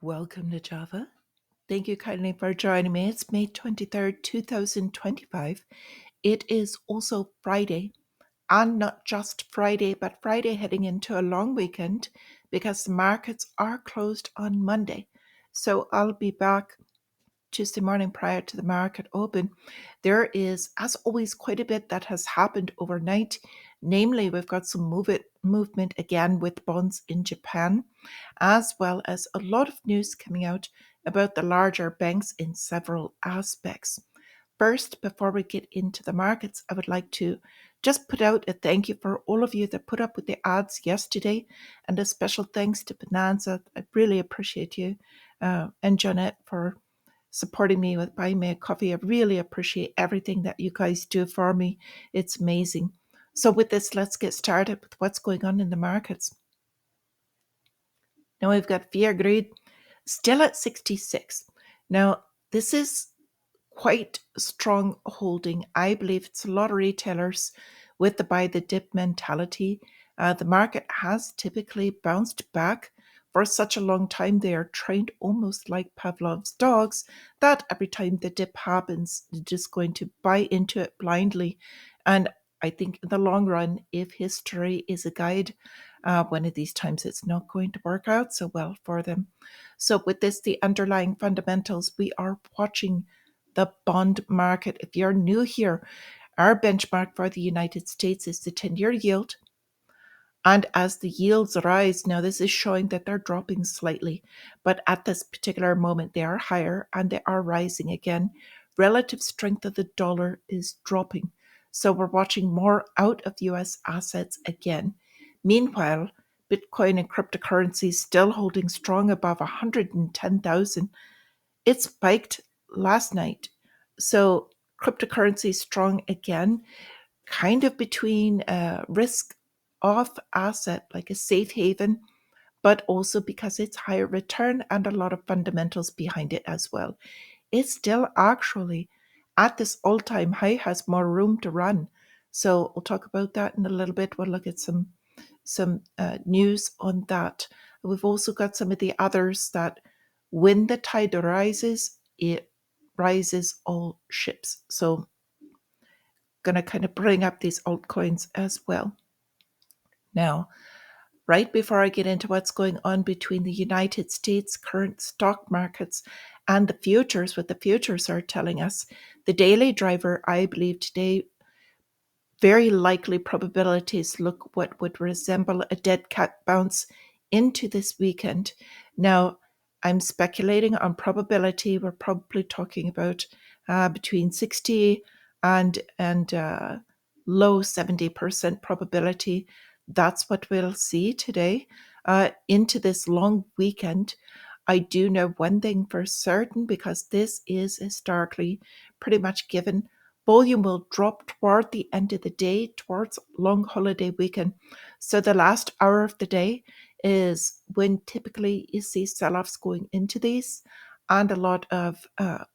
Welcome to Java. Thank you kindly for joining me. It's May 23rd, 2025. It is also Friday, and not just Friday, but Friday heading into a long weekend because the markets are closed on Monday. So I'll be back Tuesday morning prior to the market open. There is, as always, quite a bit that has happened overnight. Namely, we've got some movement again with bonds in Japan, as well as a lot of news coming out about the larger banks in several aspects. First, before we get into the markets, I would like to just put out a thank you for all of you that put up with the ads yesterday, and a special thanks to Bonanza. I really appreciate you and Jeanette for supporting me with buying me a coffee. I really appreciate everything that you guys do for me. It's amazing. So with this, let's get started with what's going on in the markets. Now we've got fear greed still at 66. Now this is quite strong holding. I believe it's a lot of retailers with the buy the dip mentality. The market has typically bounced back for such a long time. They are trained almost like Pavlov's dogs that every time the dip happens, they're just going to buy into it blindly. And I think in the long run, if history is a guide, one of these times it's not going to work out so well for them. So, with this, the underlying fundamentals, we are watching the bond market. If you're new here, our benchmark for the United States is the 10-year yield. And as the yields rise, now this is showing that they're dropping slightly, but at this particular moment, they are higher and they are rising again. Relative strength of the dollar is dropping. So we're watching more out of US assets again. Meanwhile, Bitcoin and cryptocurrencies still holding strong above 110,000. It spiked last night. So cryptocurrency is strong again, kind of between a risk off asset like a safe haven, but also because it's higher return and a lot of fundamentals behind it as well. It's still actually at this all-time high, has more room to run. So we'll talk about that in a little bit. We'll look at some news on that. We've also got some of the others that when the tide rises, it rises all ships. So going to kind of bring up these altcoins as well. Now, right before I get into what's going on between the United States current stock markets and the futures, what the futures are telling us, the daily driver, I believe today, very likely probabilities look what would resemble a dead cat bounce into this weekend. Now, I'm speculating on probability. We're probably talking about between 60 and low 70% probability. That's what we'll see today into this long weekend. I do know one thing for certain because this is historically pretty much given. Volume will drop toward the end of the day, towards long holiday weekend. So the last hour of the day is when typically you see sell-offs going into these and a lot of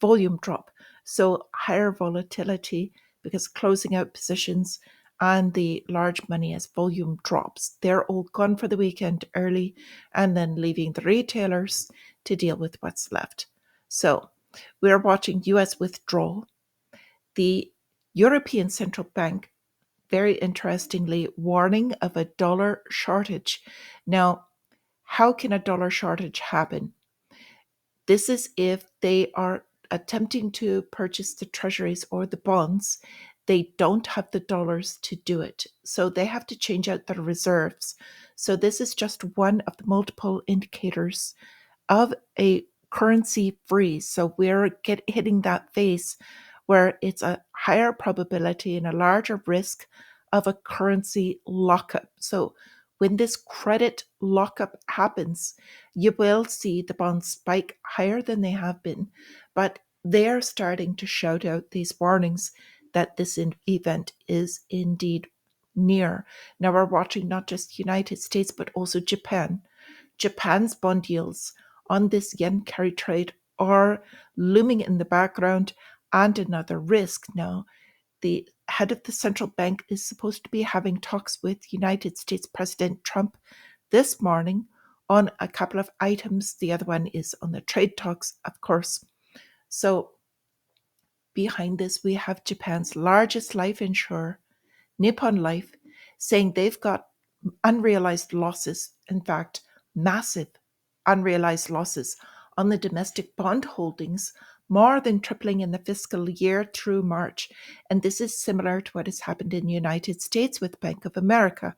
volume drop. So higher volatility because closing out positions and the large money as volume drops. They're all gone for the weekend early and then leaving the retailers to deal with what's left. So we're watching US withdrawal. The European Central Bank, very interestingly, warning of a dollar shortage. Now, how can a dollar shortage happen? This is if they are attempting to purchase the treasuries or the bonds, they don't have the dollars to do it. So they have to change out their reserves. So this is just one of the multiple indicators of a currency freeze. So we're hitting that phase where it's a higher probability and a larger risk of a currency lockup. So when this credit lockup happens, you will see the bonds spike higher than they have been. But they're starting to shout out these warnings that this event is indeed near. Now we're watching not just the United States, but also Japan. Japan's bond yields on this yen carry trade are looming in the background and another risk. Now, the head of the central bank is supposed to be having talks with United States President Trump this morning on a couple of items. The other one is on the trade talks, of course. So behind this, we have Japan's largest life insurer, Nippon Life, saying they've got unrealized losses, in fact, massive unrealized losses on the domestic bond holdings, more than tripling in the fiscal year through March. And this is similar to what has happened in the United States with Bank of America.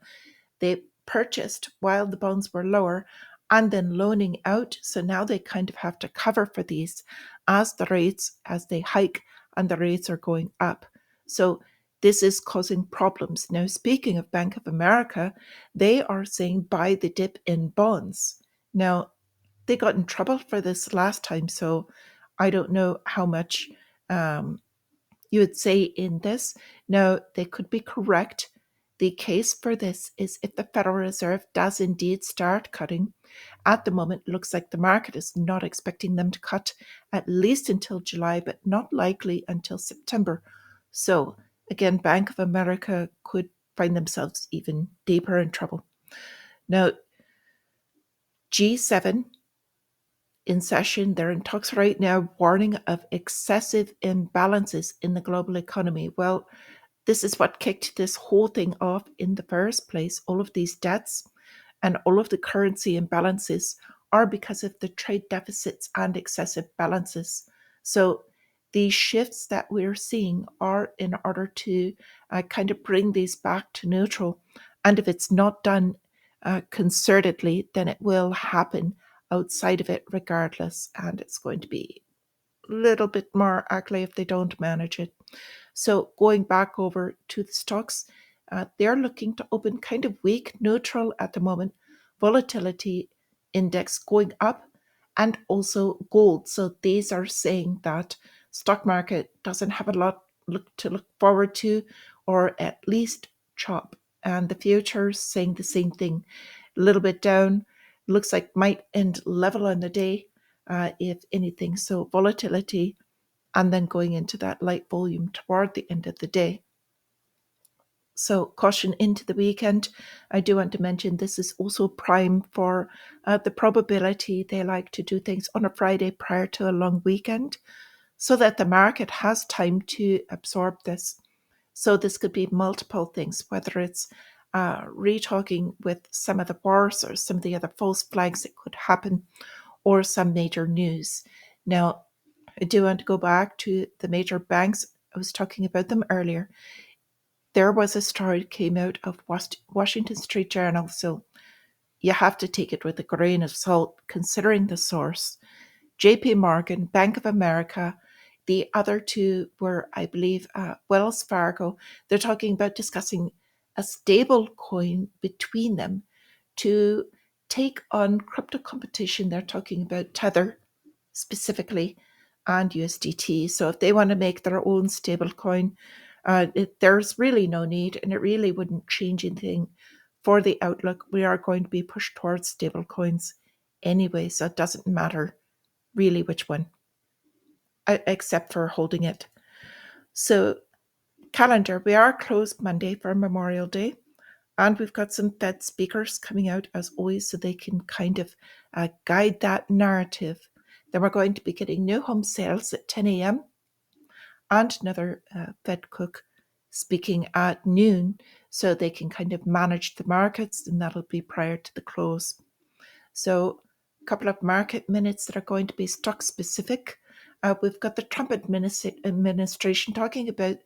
They purchased while the bonds were lower and then loaning out. So now they kind of have to cover for these as they hike and the rates are going up. So this is causing problems. Now, speaking of Bank of America, they are saying buy the dip in bonds. Now, they got in trouble for this last time, so I don't know how much um, you would say in this. Now, they could be correct. The case for this is if the Federal Reserve does indeed start cutting. At the moment, it looks like the market is not expecting them to cut at least until July, but not likely until September. So, again, Bank of America could find themselves even deeper in trouble. Now, G7 in session, they're in talks right now, warning of excessive imbalances in the global economy. Well, this is what kicked this whole thing off in the first place. All of these debts and all of the currency imbalances are because of the trade deficits and excessive balances. So these shifts that we're seeing are in order to kind of bring these back to neutral. And if it's not done concertedly, then it will happen outside of it regardless. And it's going to be a little bit more ugly if they don't manage it. So going back over to the stocks, they're looking to open kind of weak, neutral at the moment. Volatility index going up, and also gold. So these are saying that stock market doesn't have a lot to look forward to, or at least chop. And the futures saying the same thing, a little bit down. Looks like might end level on the day, if anything. So volatility and then going into that light volume toward the end of the day. So caution into the weekend. I do want to mention this is also prime for the probability they like to do things on a Friday prior to a long weekend so that the market has time to absorb this. So this could be multiple things, whether it's retalking with some of the wars or some of the other false flags that could happen, or some major news. Now, I do want to go back to the major banks. I was talking about them earlier. There was a story that came out of Washington Street Journal, so you have to take it with a grain of salt considering the source. JP Morgan, Bank of America, the other two were, I believe, Wells Fargo. They're talking about discussing a stable coin between them to take on crypto competition. They're talking about Tether specifically and USDT. So if they want to make their own stable coin, there's really no need, and it really wouldn't change anything for the outlook. We are going to be pushed towards stable coins anyway, so it doesn't matter really which one, except for holding it. So calendar, we are closed Monday for Memorial Day. And we've got some Fed speakers coming out as always, so they can kind of guide that narrative. Then we're going to be getting new home sales at 10 a.m. and another Fed cook speaking at noon, so they can kind of manage the markets, and that'll be prior to the close. So a couple of market minutes that are going to be stock specific. We've got the Trump administration talking about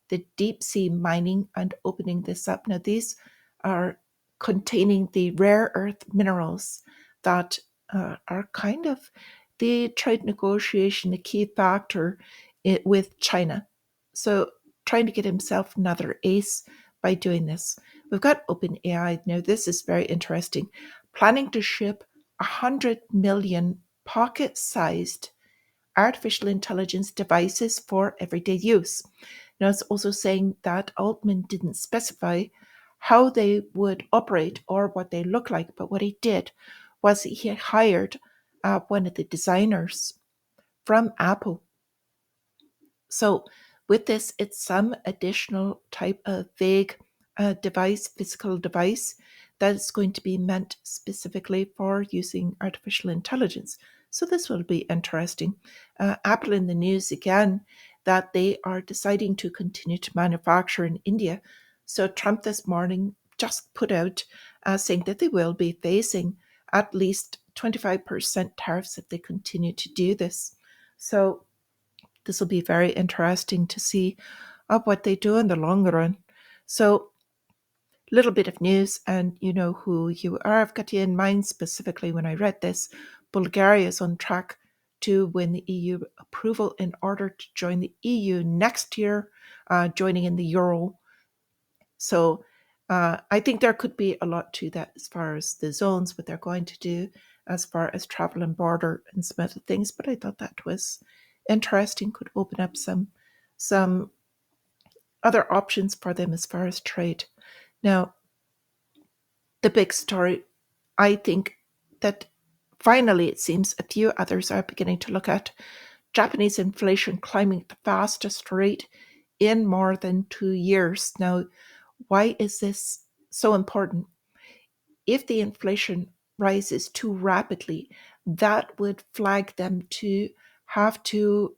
the deep sea mining and opening this up. Now, these are containing the rare earth minerals that are kind of the trade negotiation, the key factor with China. So trying to get himself another ace by doing this. We've got OpenAI. Now, this is very interesting. Planning to ship 100 million pocket-sized artificial intelligence devices for everyday use. Now, it's also saying that Altman didn't specify how they would operate or what they look like, but what he did was he hired one of the designers from Apple. So with this, it's some additional type of vague device, physical device that it's going to be meant specifically for using artificial intelligence. So this will be interesting. Apple in the news again that they are deciding to continue to manufacture in India. So Trump this morning just put out saying that they will be facing at least 25% tariffs if they continue to do this. So this will be very interesting to see what they do in the long run. So little bit of news, and you know who you are. I've got you in mind specifically when I read this. Bulgaria is on track to win the EU approval in order to join the EU next year, joining in the euro. So I think there could be a lot to that as far as the zones, what they're going to do as far as travel and border and some other things. But I thought that was interesting, could open up some other options for them as far as trade. Now, the big story, I think that finally it seems a few others are beginning to look at Japanese inflation climbing at the fastest rate in more than 2 years. Now, why is this so important? If the inflation rises too rapidly, that would flag them to have to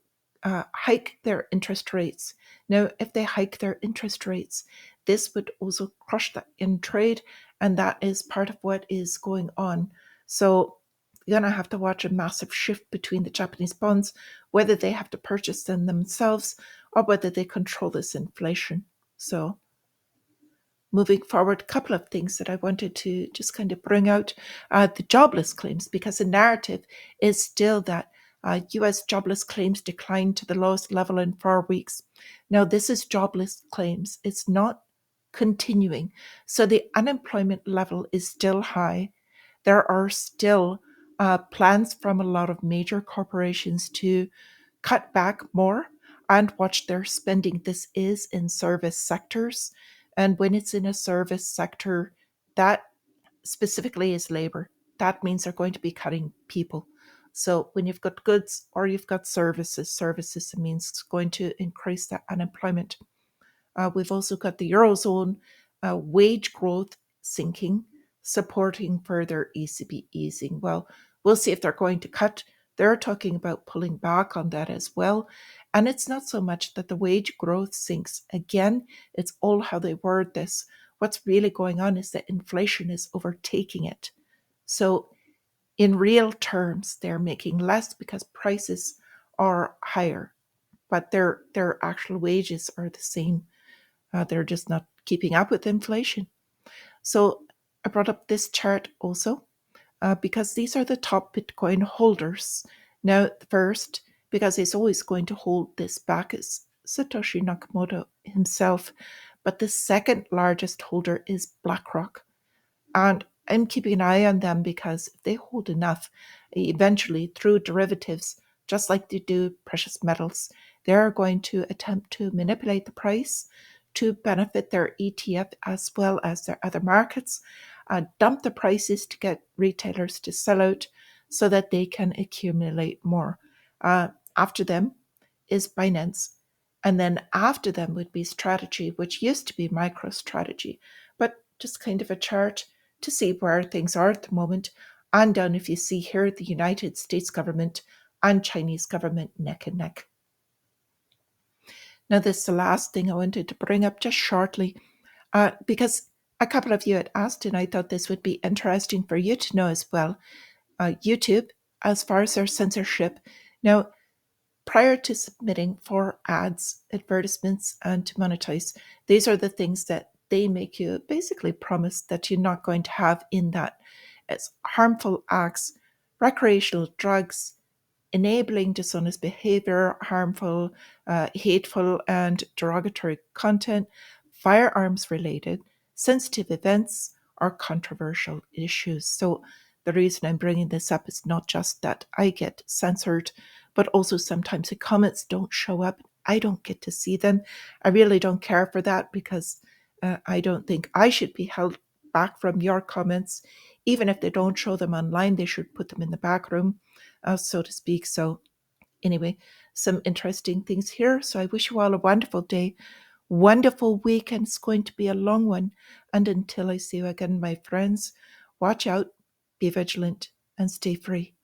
hike their interest rates. Now, if they hike their interest rates, this would also crush that in trade, and that is part of what is going on. So you're going to have to watch a massive shift between the Japanese bonds, whether they have to purchase them themselves or whether they control this inflation. So moving forward, a couple of things that I wanted to just kind of bring out. The jobless claims, because the narrative is still that US jobless claims declined to the lowest level in 4 weeks. Now, this is jobless claims. It's not continuing. So the unemployment level is still high. There are still plans from a lot of major corporations to cut back more and watch their spending. This is in service sectors. And when it's in a service sector, that specifically is labor. That means they're going to be cutting people. So when you've got goods or you've got services means it's going to increase that unemployment. We've also got the Eurozone wage growth sinking, supporting further ECB easing. Well, we'll see if they're going to cut. They're talking about pulling back on that as well. And it's not so much that the wage growth sinks. Again, it's all how they word this. What's really going on is that inflation is overtaking it. So in real terms, they're making less because prices are higher, but their actual wages are the same. They're just not keeping up with inflation. So I brought up this chart also because these are the top Bitcoin holders. Now, first, because he's always going to hold this back, is Satoshi Nakamoto himself. But the second largest holder is BlackRock. And I'm keeping an eye on them because if they hold enough, eventually through derivatives, just like they do precious metals, they're going to attempt to manipulate the price to benefit their ETF as well as their other markets, dump the prices to get retailers to sell out so that they can accumulate more. After them is Binance. And then after them would be Strategy, which used to be MicroStrategy, but just kind of a chart to see where things are at the moment. And down, if you see here, the United States government and Chinese government neck and neck. Now, this is the last thing I wanted to bring up just shortly, because a couple of you had asked, and I thought this would be interesting for you to know as well. YouTube, as far as their censorship. Now, prior to submitting for ads, advertisements, and to monetize, these are the things that they make you basically promise that you're not going to have in that. It's harmful acts, recreational drugs, enabling dishonest behavior, harmful, hateful, and derogatory content, firearms related, sensitive events, or controversial issues. So, the reason I'm bringing this up is not just that I get censored, but also sometimes the comments don't show up. I don't get to see them. I really don't care for that because I don't think I should be held back from your comments. Even if they don't show them online, they should put them in the back room, so to speak. So anyway, some interesting things here. So I wish you all a wonderful day. wonderful weekend. It's going to be a long one. And until I see you again, my friends, watch out, be vigilant, and stay free.